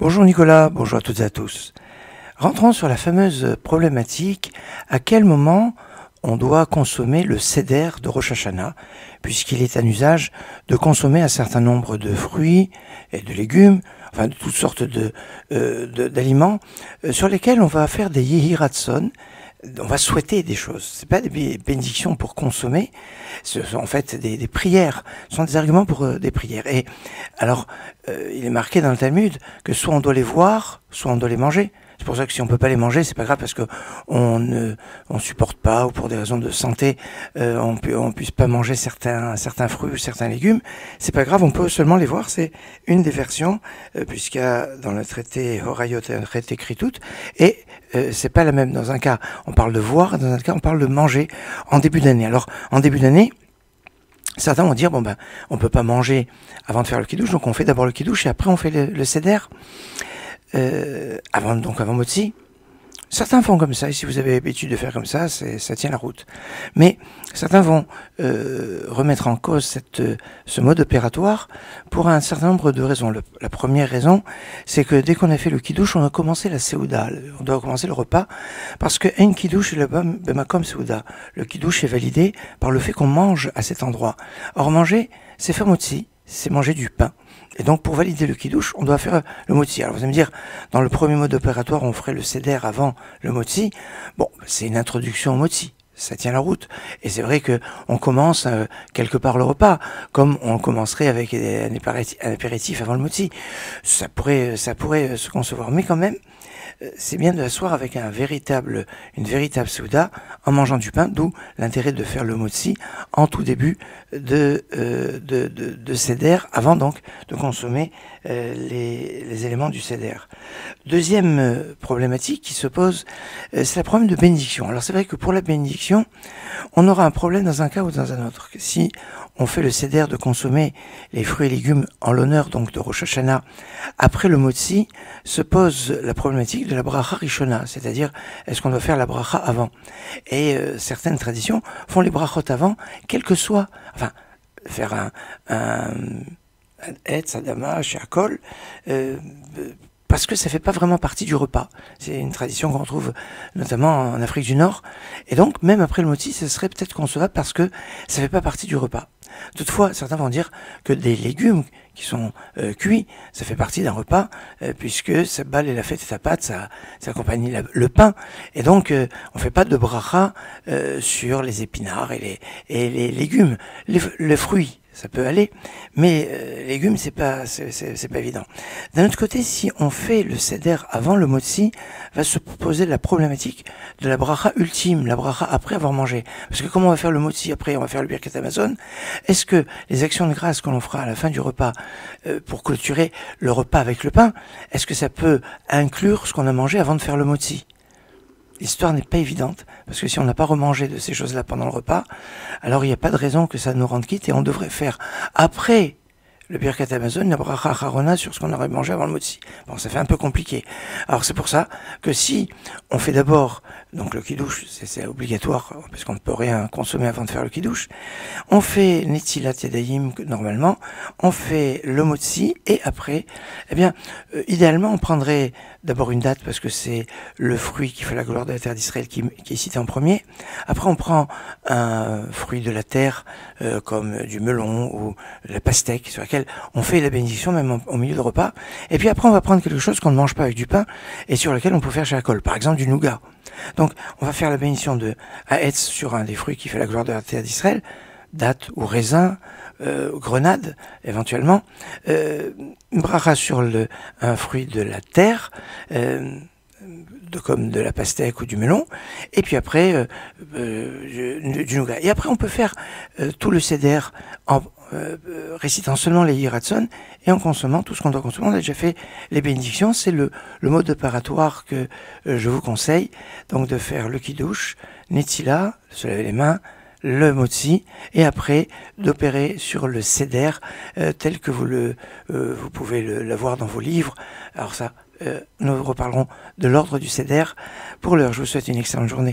Bonjour Nicolas, bonjour à toutes et à tous. Rentrons sur la fameuse problématique à quel moment on doit consommer le seder de Rosh Hashanah, puisqu'il est un usage de consommer un certain nombre de fruits et de légumes, enfin de toutes sortes d'aliments, sur lesquels on va faire des yehi ratson. On va souhaiter des choses. C'est pas des bénédictions pour consommer, ce sont en fait des prières, ce sont des arguments pour des prières. Et alors, il est marqué dans le Talmud que soit on doit les voir, soit on doit les manger. C'est pour ça que si on peut pas les manger, c'est pas grave parce que on supporte pas ou pour des raisons de santé, on puisse pas manger certains fruits ou certains légumes. C'est pas grave, on peut seulement les voir. C'est une des versions puisqu'il y a dans le traité Horayot et un traité Kritout et c'est pas la même. Dans un cas, on parle de voir, dans un cas, on parle de manger en début d'année. Alors, en début d'année, certains vont dire, bon ben, on peut pas manger avant de faire le kiddush, donc on fait d'abord le kiddush et après on fait le seder, avant Motzi. Certains font comme ça, et si vous avez l'habitude de faire comme ça, ça tient la route. Mais certains vont remettre en cause ce mode opératoire pour un certain nombre de raisons. La première raison, c'est que dès qu'on a fait le kiddush, on a commencé la seouda, on doit commencer le repas, parce que un kiddush est bemakom seouda. Le kiddush est validé par le fait qu'on mange à cet endroit. Or manger, c'est faire motzi, c'est manger du pain. Et donc, pour valider le kiddush, on doit faire le motzi. Alors, vous allez me dire, dans le premier mode opératoire, on ferait le seder avant le motzi. Bon, c'est une introduction au motzi. Ça tient la route. Et c'est vrai que on commence quelque part le repas, comme on commencerait avec un apéritif avant le motzi. Ça pourrait se concevoir. Mais quand même, c'est bien de l'asseoir avec une véritable souda en mangeant du pain, d'où l'intérêt de faire le motzi en tout début de seder, avant donc de consommer les éléments du seder. Deuxième problématique qui se pose, c'est le problème de bénédiction. Alors c'est vrai que pour la bénédiction, on aura un problème dans un cas ou dans un autre. Si on fait le seder de consommer les fruits et légumes en l'honneur donc de Rosh Hashanah, après le motzi, se pose la problématique de la bracha rishona, c'est-à-dire est-ce qu'on doit faire la bracha avant. Et certaines traditions font les brachot avant, quel que soit, enfin, faire un etz, adama, sheakol, parce que ça fait pas vraiment partie du repas. C'est une tradition qu'on retrouve notamment en Afrique du Nord. Et donc, même après le motzi, ce serait peut-être concevable parce que ça fait pas partie du repas. Toutefois, certains vont dire que des légumes qui sont cuits, ça fait partie d'un repas, puisque ça balle et la fête et ta pâte, ça accompagne le pain. Et donc, on fait pas de bracha sur les épinards et les légumes. Les fruits, ça peut aller, mais légumes, c'est pas évident. D'un autre côté, si on fait le seder avant le motzi, va se poser la problématique de la bracha ultime, la bracha après avoir mangé. Parce que comment on va faire le motzi après, on va faire le birkat Hamazon. Est-ce que les actions de grâce que l'on fera à la fin du repas pour clôturer le repas avec le pain, est-ce que ça peut inclure ce qu'on a mangé avant de faire le motzi? L'histoire n'est pas évidente, parce que si on n'a pas remangé de ces choses-là pendant le repas, alors il n'y a pas de raison que ça nous rende quitte, et on devrait faire après le birkat Hamazon, la bracha acharona sur ce qu'on aurait mangé avant le motzi. Bon, ça fait un peu compliqué. Alors c'est pour ça que si on fait d'abord, donc le kiddush, c'est obligatoire, parce qu'on ne peut rien consommer avant de faire le kiddush, on fait netzilat yadayim normalement, on fait le motzi, et après, eh bien, idéalement on prendrait d'abord une date, parce que c'est le fruit qui fait la gloire de la terre d'Israël qui est cité en premier. Après on prend un fruit de la terre, comme du melon ou la pastèque, sur laquelle on fait la bénédiction même au milieu de repas. Et puis après on va prendre quelque chose qu'on ne mange pas avec du pain et sur lequel on peut faire sheakol, par exemple du nougat. Donc on va faire la bénédiction de haetz sur un des fruits qui fait la gloire de la terre d'Israël, date ou raisin, grenade éventuellement, bracha sur un fruit de la terre, comme de la pastèque ou du melon, et puis après du nougat. Et après on peut faire tout le seder en récitant seulement les yehi ratson et en consommant tout ce qu'on doit consommer. On a déjà fait les bénédictions, c'est le mode opératoire que je vous conseille, donc de faire le kiddush, netzila, se laver les mains, le motzi, et après d'opérer sur le seder tel que vous pouvez l'avoir dans vos livres. Alors ça, nous reparlerons de l'ordre du seder. Pour l'heure, je vous souhaite une excellente journée.